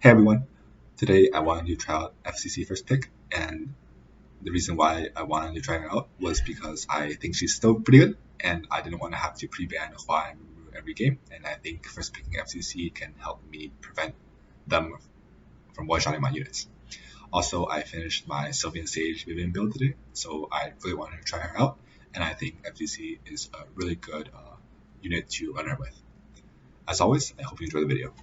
Hey everyone, today I wanted to try out FCC first pick, and the reason why I wanted to try her out was because I think she's still pretty good, and I didn't want to have to pre-ban Hua and Ru every game, and I think first picking FCC can help me prevent them from one-shotting my units. Also, I finished my Sylvian Sage VIVAN build today, so I really wanted to try her out, and I think FCC is a really good unit to run her with. As always, I hope you enjoy the video.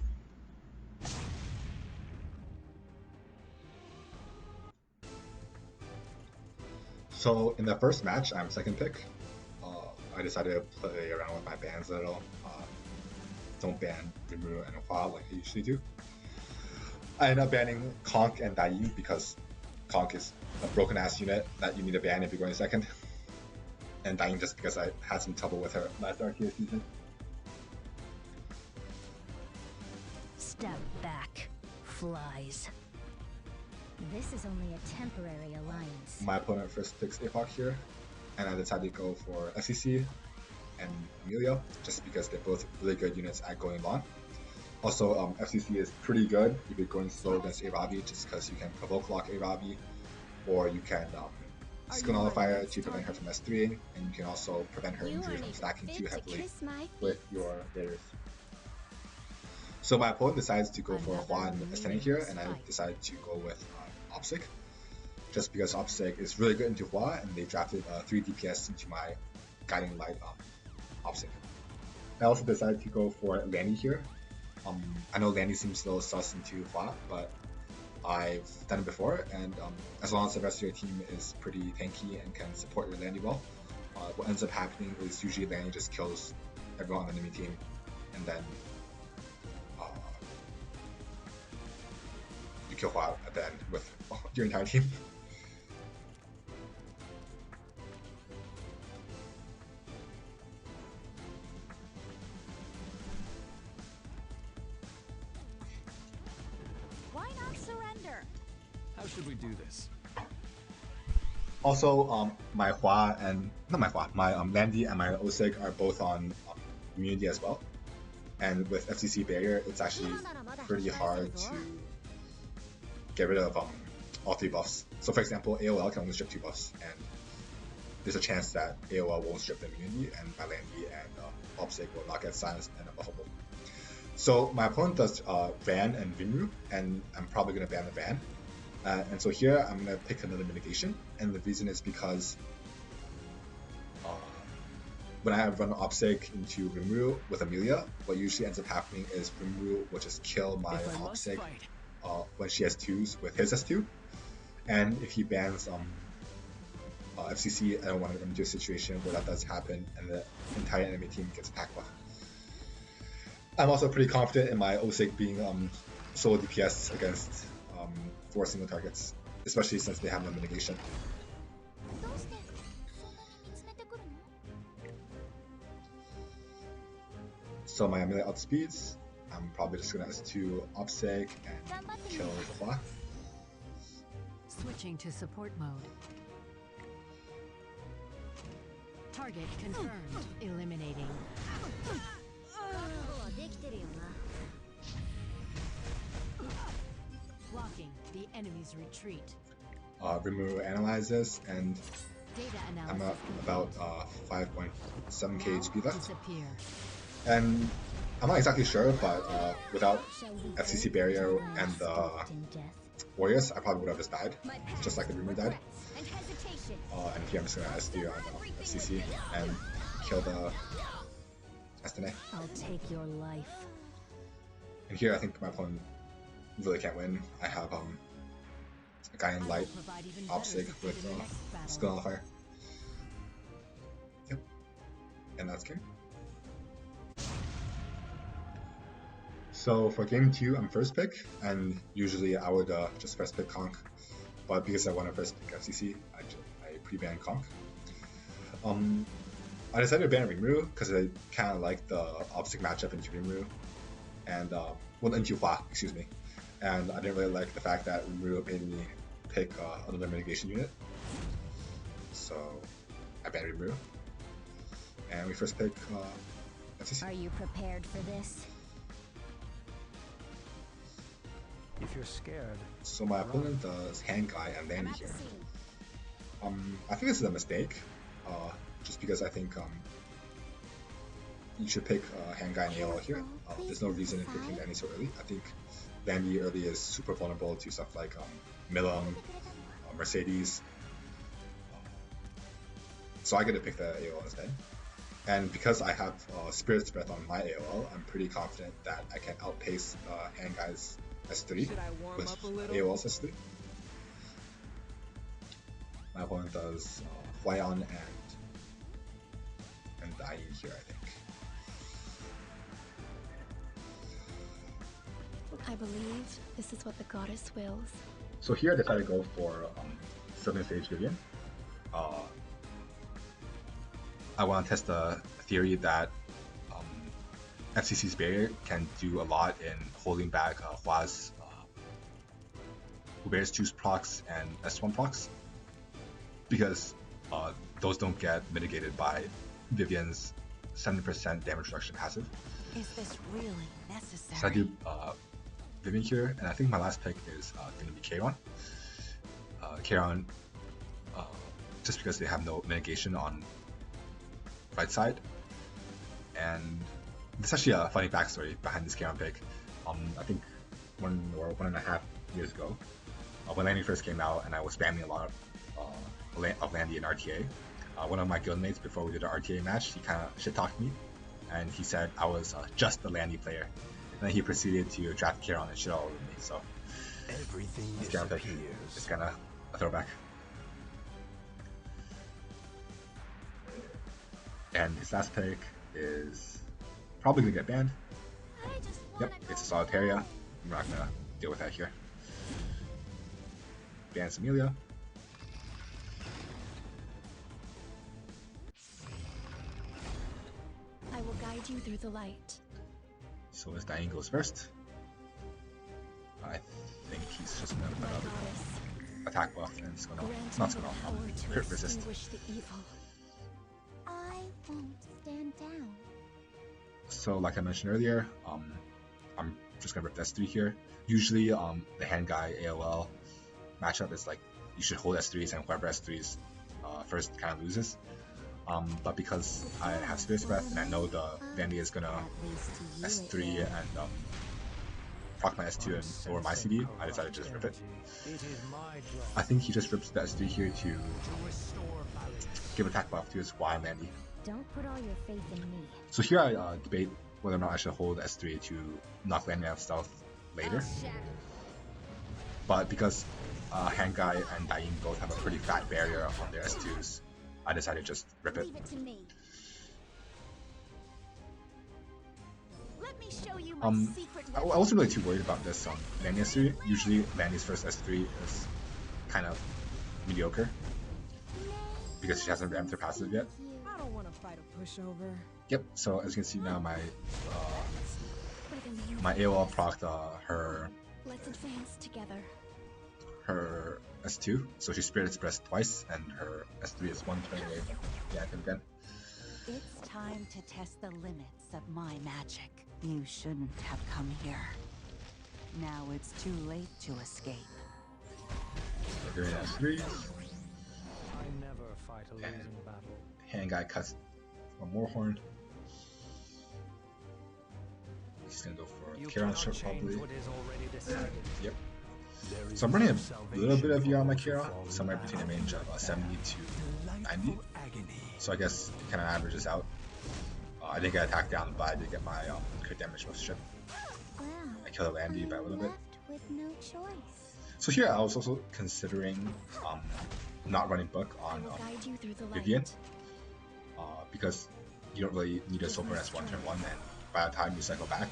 So in the first match, I'm second pick. I decided to play around with my bans a little. Don't ban Rimuru and Hua like I usually do. I ended up banning Conk and Dai because Conk is a broken ass unit that you need to ban if you're going second. And Dai just because I had some trouble with her last RTA season. Step back, flies. This is only a temporary alliance. My opponent first picks Epoch here, and I decided to go for FCC and Amelia, just because they're both really good units at going long. Also, FCC is pretty good if you're going slow against Arabi, just because you can provoke lock Arabi, or you can skill nullifier to prevent her from S3ing, and you can also prevent her injury from stacking too heavily with your layers. So my opponent decides to go for Hua and Ascending here, and I decided to go with Opsig, just because Opsig is really good into Hua, and they drafted 3 DPS into my Guiding Light Opsig. I also decided to go for Lanny here. I know Lanny seems a little sus into Hua, but I've done it before, and as long as the rest of your team is pretty tanky and can support your Lanny well, what ends up happening is usually Lanny just kills everyone on the enemy team, and then you kill Hua at the end with your entire team. Why not surrender? How should we do this? Also, my Hua and my Landy and my Osig are both on immunity as well. And with FCC barrier, it's actually pretty hard to get rid of all 3 buffs. So for example, AOL can only strip 2 buffs, and there's a chance that AOL won't strip the immunity, and my Landy and Opsig will not get silenced and unbuffable. So my opponent does Van and Vinru, and I'm probably going to ban the Van. And so here I'm going to pick another mitigation, and the reason is because when I run Opsig into Rimuru with Amelia, what usually ends up happening is Rimuru will just kill my Opsig when she has 2s with his S2. And if he bans FCC, I don't want to run into a situation where that does happen and the entire enemy team gets pack buff. I'm also pretty confident in my Osig being solo DPS against 4 single targets, especially since they have no mitigation. So my Amelia outspeeds. I'm probably just gonna S2 Opsig and kill the Hua. Switching to support mode. Target confirmed. Eliminating. Blocking the enemy's retreat. Rimuru analyzes, and Data I'm analysis at about 5.7k HP left. disappear. And I'm not exactly sure, but without FCC barrier and the warriors, I probably would have just died, just like the Rimuru died. And here I'm just gonna SD on FCC and kill the Estene. I'll take your life. And here I think my opponent really can't win. I have a guy in light Opsig with skill nullifier. Yep. And that's game. So for game 2, I'm first pick, and usually I would just first pick Conk, but because I want to first pick FCC, I pre-ban Conk. I decided to ban Rimuru because I kind of like the Opsig matchup into Rimuru, and into Hua, excuse me. And I didn't really like the fact that Rimuru made me pick another mitigation unit, so I banned Rimuru. And we first pick FCC. Are you prepared for this? If you're scared, So my opponent does Hand Guy and Landy here. I think this is a mistake, just because I think you should pick Hand Guy and AOL here. There's no reason in picking Landy so early. I think Landy early is super vulnerable to stuff like Milam, Mercedes. So I get to pick the AOL instead. And because I have Spirit's Breath on my AOL, I'm pretty confident that I can outpace Hand Guy's S3 with AOL's S3. My opponent does Huayan and Dying here, I think. I believe this is what the goddess wills. So here I decided to go for 7th stage Vivian. I want to test the theory that FCC's barrier can do a lot in holding back Hua's Hubert's Juice procs and S1 procs, because those don't get mitigated by Vivian's 70% damage reduction passive. Is this really necessary? So I do Vivian here, and I think my last pick is going to be Kayron. Kayron, just because they have no mitigation on right side. And there's actually a funny backstory behind this Kayron pick. I think 1.5 years ago, when Landy first came out and I was spamming a lot of Landy in RTA, one of my guildmates before we did an RTA match, he kind of shit-talked me, and he said I was just a Landy player. And then he proceeded to draft Kayron and shit all over me, so everything this Kayron pick is kind of a throwback. And his last pick is probably going to get banned. Yep, it's a Solitaria. I'm not going to deal with that here. Bans Amelia. I will guide you through the light. So as Diane goes first, I think he's just going to put out attack buff and it's going to crit resist. Won't stand down. So like I mentioned earlier, I'm just gonna rip S3 here. Usually the Hand Guy AOL matchup is like you should hold S3s and whoever S3s first kind of loses. But because I have Spirit's Breath and I know the Landy is gonna S3 and proc my S2 and lower my CD, I decided to just rip it. I think he just rips the S3 here to give attack buff to his Y and Landy. Don't put all your faith in me. So here I debate whether or not I should hold S3 to knock Landy out of stealth later. But because Hand Guy and Daim both have a pretty fat barrier on their S2s, I decided to just rip it. Let me show you my secret I wasn't really too worried about this Landy S3. Usually Landy's first S3 is kind of mediocre because she hasn't ramped her passive yet. I don't want to fight a pushover. Yep, so as you can see now, my AOL procced Let's advance together. her S2, so she Spirit's Breath twice, and her S3 is 128. Yeah, I think again. It's time to test the limits of my magic. You shouldn't have come here. Now it's too late to escape. So doing S3. I never fight a losing battle. Hand Guy cuts one more horn. He's gonna go for Kayron short probably. Yep. So I'm running a little bit of VR on my Kayron, somewhere between a range of 70 to 90. So I guess it kind of averages out. I didn't get attacked down, but I did get my crit damage most strip. I killed a Landy by a little bit. With no choice. So here I was also considering not running book on Vivian, because you don't really need a soul burn S1 turn 1, and by the time you cycle back,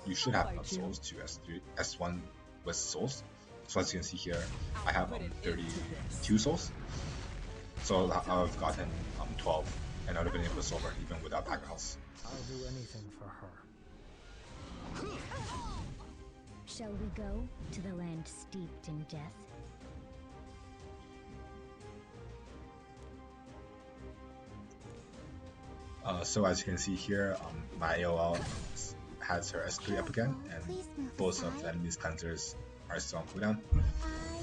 you should have enough souls to S1 with souls. So as you can see here, I have 32 souls. So I've gotten 12, and I would have been able to soul burn even without Packer House. I'll do anything for her. Shall we go to the land steeped in death? So as you can see here, my AOL has her S3 up again, and both of the enemy's cleansers are still on cooldown.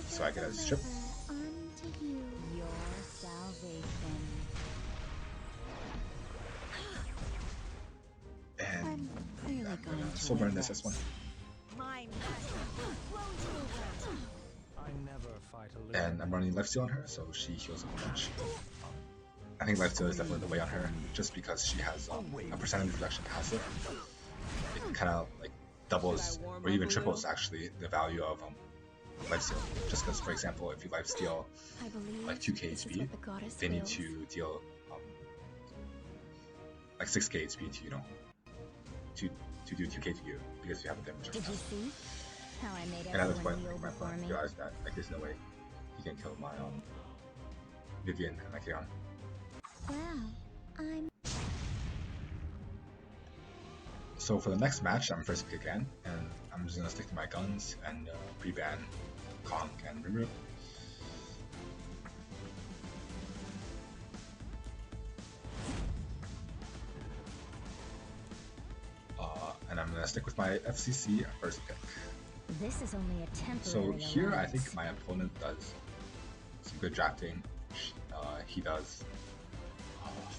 So I get a strip. Your salvation. And I'm really I'm going gonna to soul burn win this one. My master flows over. I never fight alone. And I'm running lifesteal on her, so she heals up a bunch. I think lifesteal is definitely the way on her, just because she has a percentage reduction passive. It kind of like doubles or even triples actually the value of lifesteal. Just because, for example, if you lifesteal I believe like 2k this is HP, what the goddess they need wills. to deal like 6k HP to to do 2k to you because you have a damage. Did you see how I made And at this everyone point, kneel my before opponent me? realized that like there's no way he can kill my Vivian and my Kaon. Wow, I'm So for the next match, I'm first pick again, and I'm just gonna stick to my guns and pre-ban Conk and Rimuru. And I'm gonna stick with my FCC first pick. This is only a So temporary here, I allowance. think my opponent does some good drafting. He does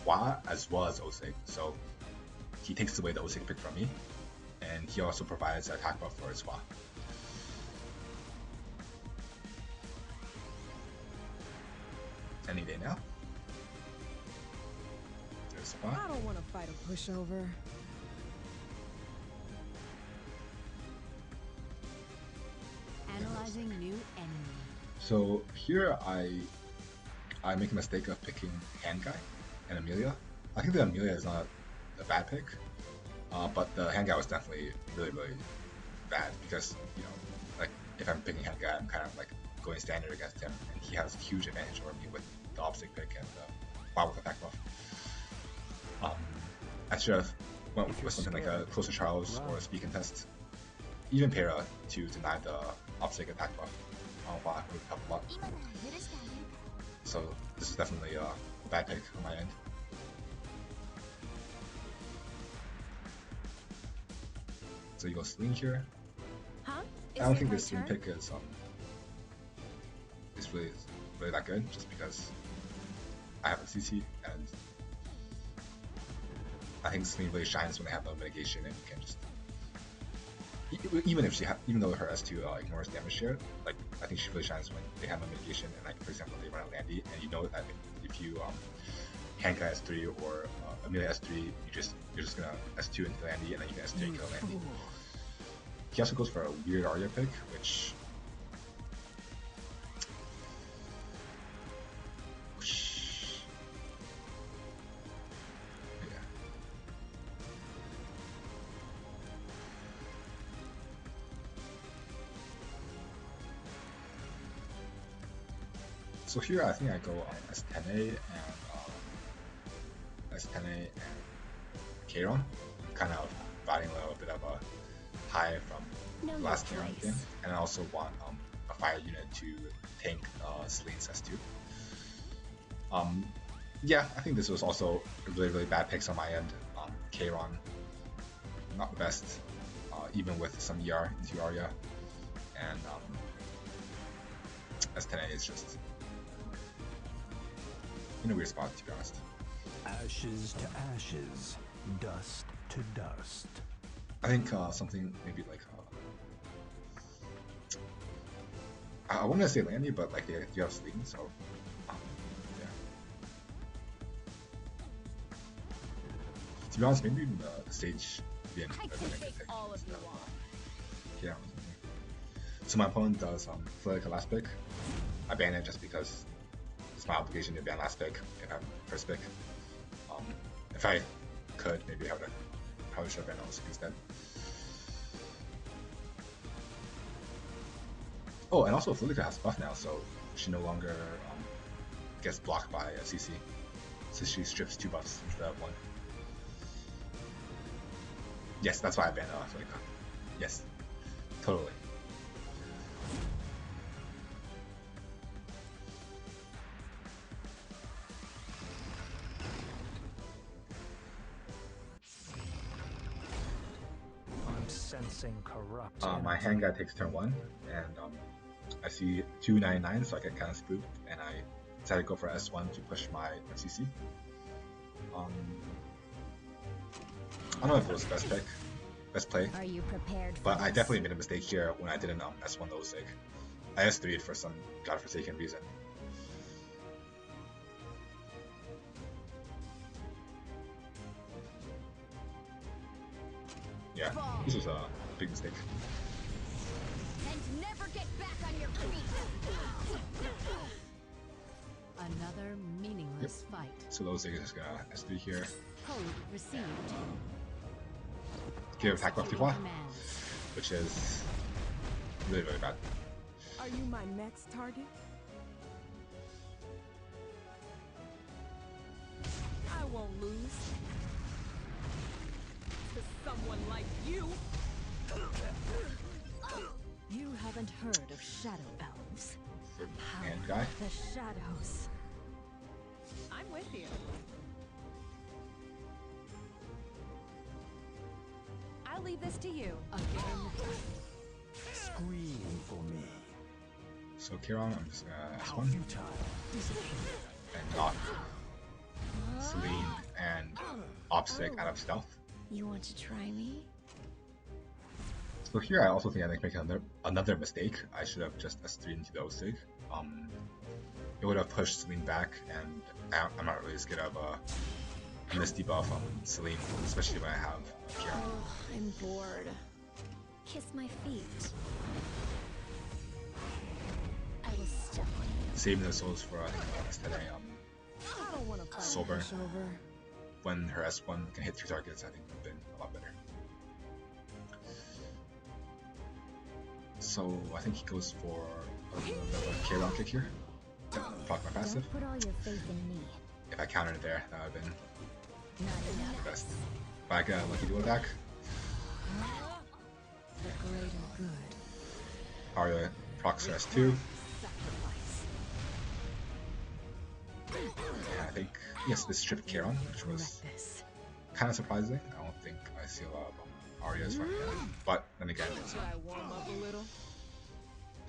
Hua as well as Osig, so he takes away the Osig pick from me, and he also provides an attack buff for his Hua. Any day now. There's Hua. I don't want to fight a pushover. Analyzing new enemy. So here I make a mistake of picking Hand Guy and Amelia. I think the Amelia is not a bad pick, but the Hand Guy was definitely really bad because like if I'm picking Hand Guy, I'm kind of like going standard against him, and he has a huge advantage over me with the opposite pick and the Wow with attack buff. I should have went with something like a Closer Charles or a Speed Contest, even Para to deny the opposite attack buff. Wow would help a lot. So this is definitely a bad pick on my end. So you go Celine here. Huh? I don't think this Celine pick is really that good, just because I have a CC, and I think Celine really shines when they have no mitigation, and you can just even though her S2 ignores damage share, like I think she really shines when they have no mitigation, and like for example they run a Landy, and you know that if you Hanka S3 or Amelia S3, you're just gonna S2 into Landy, and then you can S3 kill Landy. He also goes for a weird Arya pick, which yeah. So here I think I go S10A and S10A and Kairon. I'm kind of riding a little bit of a high from No the last your Kairon place. game, and I also want a fire unit to tank Celine's S2. Yeah, I think this was also a really bad picks on my end. Kairon, not the best, even with some ER into Arya, and S10A is just in a weird spot, to be honest. Ashes to ashes, dust to dust. I think something maybe like I wanted to say Landy, but like they do have Celine, so yeah. To be honest, maybe even the stage being I can take all of you on. Yeah. So my opponent does Flare last pick. I ban it just because it's my obligation to ban last pick if I'm first pick. If I could, maybe I would have probably should have banned Osik instead. Oh, and also Felica has buff now, so she no longer gets blocked by a CC. So she strips 2 buffs instead of 1. Yes, that's why I banned Felica. Yes, totally. corrupt. My hand guy takes turn 1, and I see 299, so I get kind of spooked, and I decided to go for S1 to push my FCC. I don't know if it was the best play, Are you prepared for but I this? definitely made a mistake here when I didn't S1 Osig. I S3'd for some godforsaken reason. Yeah, this was a big mistake. And never get back on your feet. Another meaningless fight. So Osig is just gonna S3 here. Code received. Give attack buff to Hua, Command. which is really, really bad. Are you my next target? I won't lose. To someone like you. You haven't heard of shadow elves. Hand guy. The shadows. I'm with you. I'll leave this to you. Again. Scream for me. So Kiron, I'm just gonna How S1 futile. and off. Celine and Opsig out of stealth. You want to try me? So here I also think I make another mistake. I should have just S3 into the Osig. It would have pushed Celine back, and I'm not really scared of a Misty buff on Celine, especially when I have Kiron. Oh, I'm bored. Kiss my feet. I will step on you. Saving the souls for today. I don't want to fight Sober. a pushover. When her S1 can hit 3 targets, I think would have been a lot better. So I think he goes for a little bit of a K-round kick here. Proc my passive. Don't put all your faith in me. If I countered it there, that would have been Not enough. the best. But I got a lucky dual attack. The greater good. Arya procs her S2. Sacrifice. And I think, yes, this stripped Charon, which was Regret this. kind of surprising. I don't think I see a lot of Arya's running in. But then again, Should I warm up a little?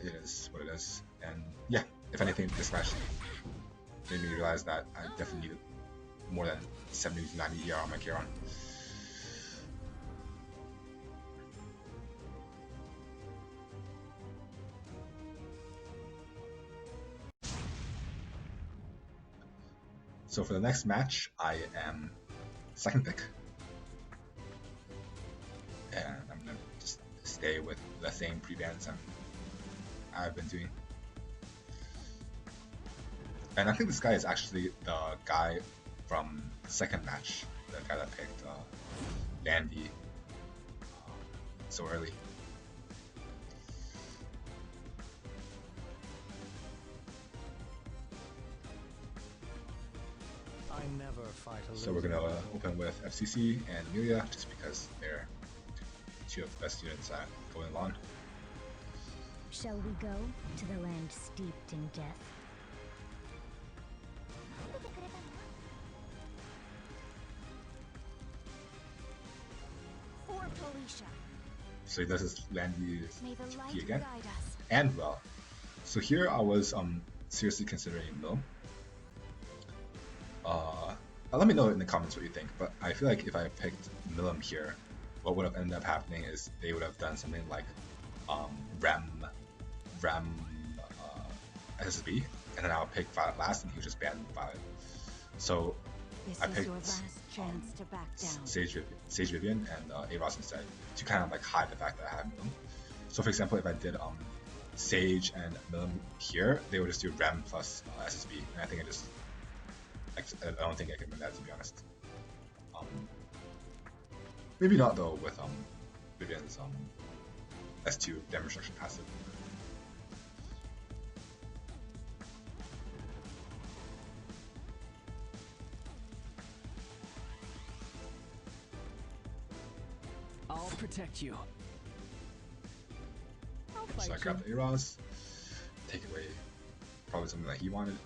it is what it is. And yeah, if anything, this match made me realize that I definitely needed more than 70 to 90 ER on my Charon. So for the next match, I am second pick. And I'm going to just stay with the same pre-bans I've been doing. And I think this guy is actually the guy from the second match, the guy that picked Landy so early. I never fight a So we're gonna open with FCC and Amelia, just because they're two of the best units going on. Shall we go to the land steeped in death? For Felicia. So this is Landy's May the light TP again, guide us. and well. So here I was seriously considering Mill. Let me know in the comments what you think, but I feel like if I picked Milim here, what would have ended up happening is they would have done something like Rem SSB, and then I'll pick Violet last, and he would just ban Violet. So This I is picked your last chance to back down. Sage Vivian and Aros instead, to kind of like hide the fact that I have Milim. So for example, if I did Sage and Milim here, they would just do Rem plus SSB, and I think I don't think I can win that, to be honest. Maybe not though with Vivian's S2 damage reduction passive. I'll protect you. I'll So I fight you. grabbed the Eros, take away probably something that he wanted.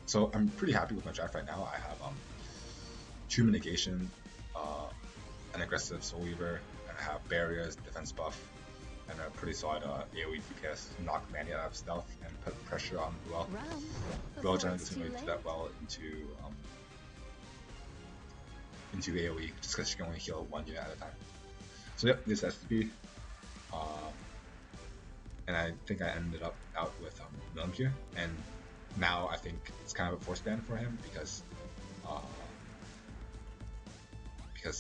So I'm pretty happy with my draft right now. I have 2 mitigation, an aggressive Soul Weaver, and I have barriers, defense buff, and a pretty solid AoE DPS, knock Manny out of stealth, and put pressure on Ruel. Ruel generally doesn't really do that well into AoE, just because she can only heal one unit at a time. So yep, this SCP. And I think I ended up out with Milm here, and now I think it's kind of a force ban for him because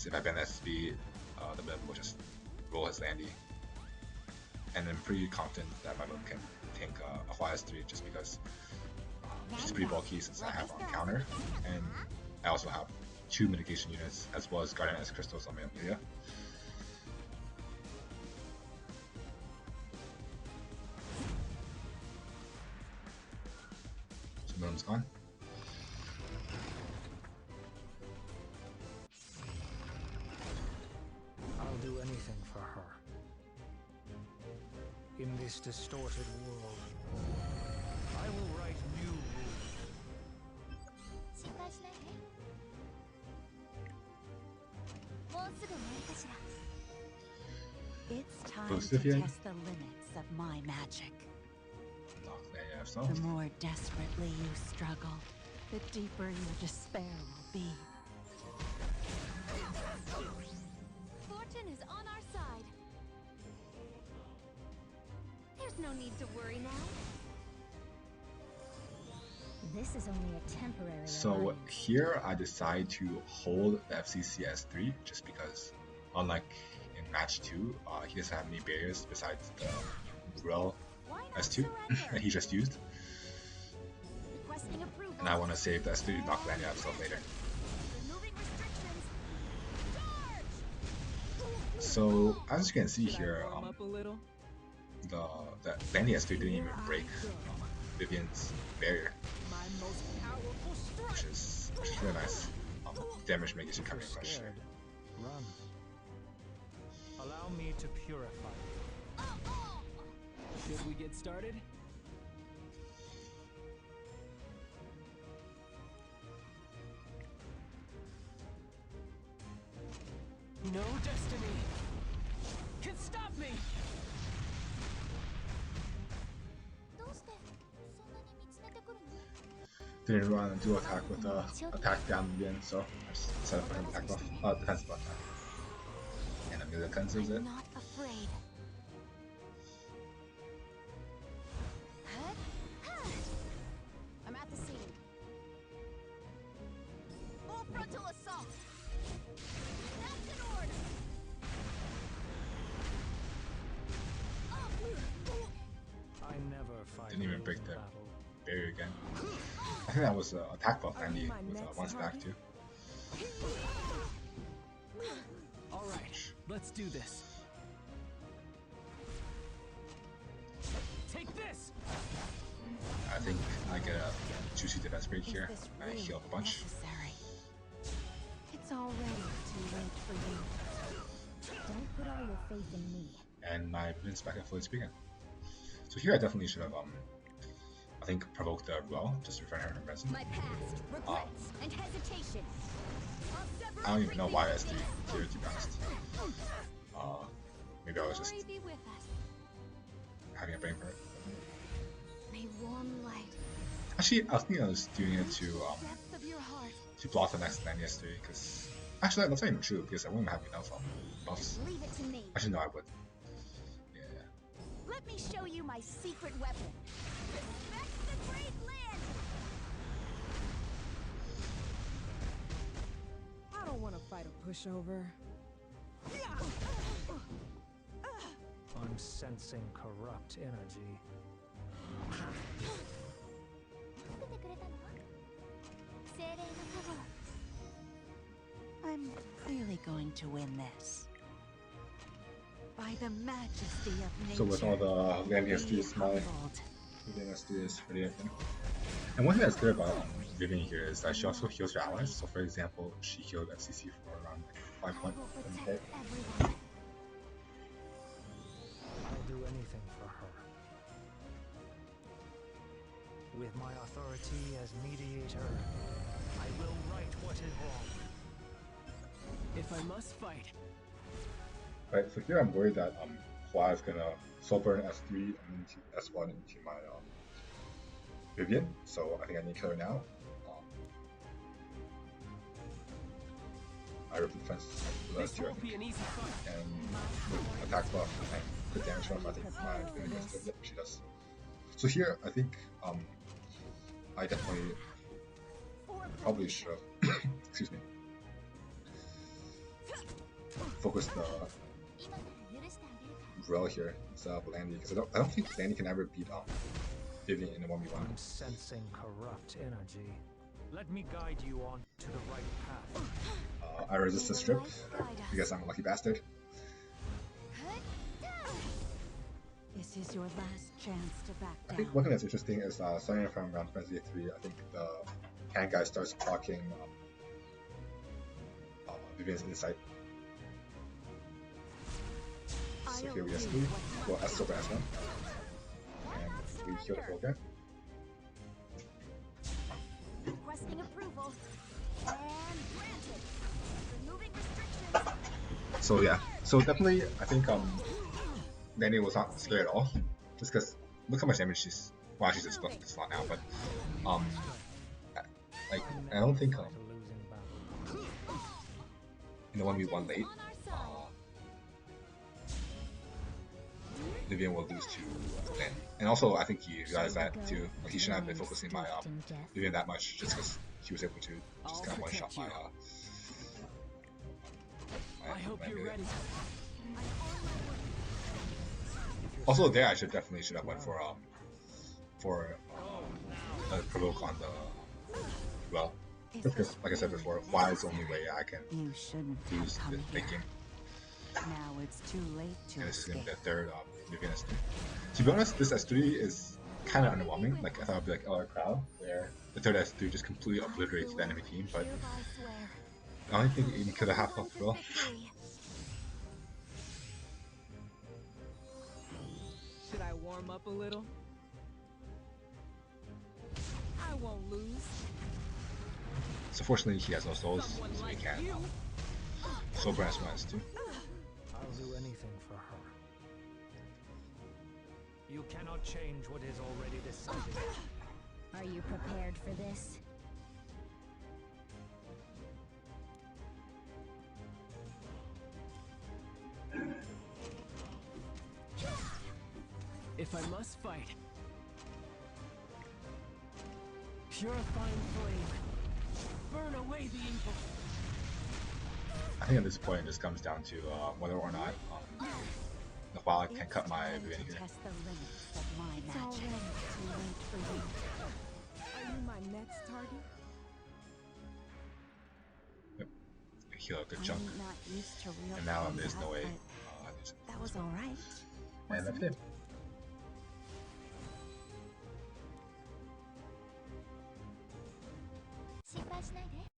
if I ban the SCP, the Milm will just roll his Landy, and I'm pretty confident that my Milm can tank a YS3 just because she's pretty bulky since I have on counter, and I also have 2 mitigation units as well as Guardian S crystals on my Amelia. Milm's gone. I'll do anything for her. In this distorted world, I will write new rules. It's time Boost to if you- test the limits of my magic. Knock Landy out of stealth. The more desperately you struggle, the deeper your despair will be. Fortune is on our side. There's no need to worry now. This is only a temporary So alliance. here I decide to hold the FCC S3 just because, unlike in match 2, he doesn't have any barriers besides the Ruel S2 that he just used. Requesting approval. And I want to save the S3 to knock Landy out of stealth later. Removing restrictions. Charge! So as you can see Should I here, warm up a little? the Landy S3 didn't even break Vivian's barrier, My most powerful strike. which is really nice. Damage mitigation If coming you're fresh. scared, run. Allow me to purify you. Should we get started? No destiny can stop me. Didn't run a dual attack with attack down again, so I just set up for him attack buff, defensive buff. And Amelia cleanses it. I'm not afraid. I'm at the scene. Full frontal assault. That's an order. I never fight Didn't even a break losing the battle. barrier again. I think that was attack buff Are Landy you my with next one stack target? too. All right, let's do this. Take this. I think I get a juicy defense break Is here. this I really heal up a bunch. necessary? It's already too late for you. Don't put all your faith in me. And my Vince back at fully speaking. So here I definitely should have I think provoked the Ruel just to prevent her from resin. My past, regrets, and hesitation. I don't even know why I stayed here to be honest. Maybe I was just Glory be with us. having a brain for it. May warm light. Actually, I was thinking I was doing it to Depths of your heart. block the next 9 S3 because actually that's not even true because I wouldn't have enough buffs. Leave it to me. Actually no, I would. Yeah. Let me show you my secret weapon. Respect the great land. I don't want to fight a pushover. I'm sensing corrupt energy. I'm clearly going to win this. By the majesty of nature. So with all the Landy be S3s, my humbled. Vivian S3 is pretty open. And one thing that's good about Vivian here is that she also heals her allies. So for example, she healed FCC for around like 5 I will points. protect everyone. I'll do anything for her. With my authority as mediator, I will right what is wrong. If I must fight. Right, so here I'm worried that Hua is gonna soul burn S3 and into S1 into my Vivian, so I think I need to kill her now. I rip the defense This tier, I won't be think, an easy fight. and attack buff and crit damage from I think my Vivian goes to it. She does. So here I think I definitely probably should have excuse me, focus the Rel here instead of Landy, because I don't think Landy can ever beat Vivian in a 1v1. I'm sensing corrupt energy. Let me guide you on to the right path. I resist the strip because I'm a lucky bastard. This is your last chance to back I down. think one thing that's interesting is starting from round 23, I think the hand guy starts proccing Vivian's insight. So here we S3, well S over S1, and we kill the full again. Requesting approval. And granted. Removing restrictions. So yeah, so definitely I think Landy was not scared at all, just because look how much damage she's, well she's just it's not now, but like I don't think in the 1v1 late Vivian will lose to Landy. And also I think he realized that too, like he shouldn't have been focusing my Vivian that much, just because he was able to just kind of one shot my I hope you're ready. Also there I should have went for provoke on the well, because like I said before, why is the only way I can You shouldn't use have the come thinking. here. Now it's too late to And this is gonna be escape. the third Vivian S3. To be honest, this S3 is kind of underwhelming. Like I thought it'd be like other crowd, where the third S3 just completely obliterates the enemy team, but Hereby swear. I don't think it even could have half health well. Should I warm up a little? I won't lose. So fortunately he has no souls, Someone so he like can you. soul burn S1 S2. I'll do anything for her. You cannot change what is already decided. Are you prepared for this? If I must fight. Purifying flame. Burn away the evil. I think at this point it just comes down to whether or not the Wild can cut my Time Vivian to here. test the limits of my It's magic. already Too late for you. Are you my next target? Heal a good chunk, I'm not used to real and now combat, there's no way. but that was all right. And that's it.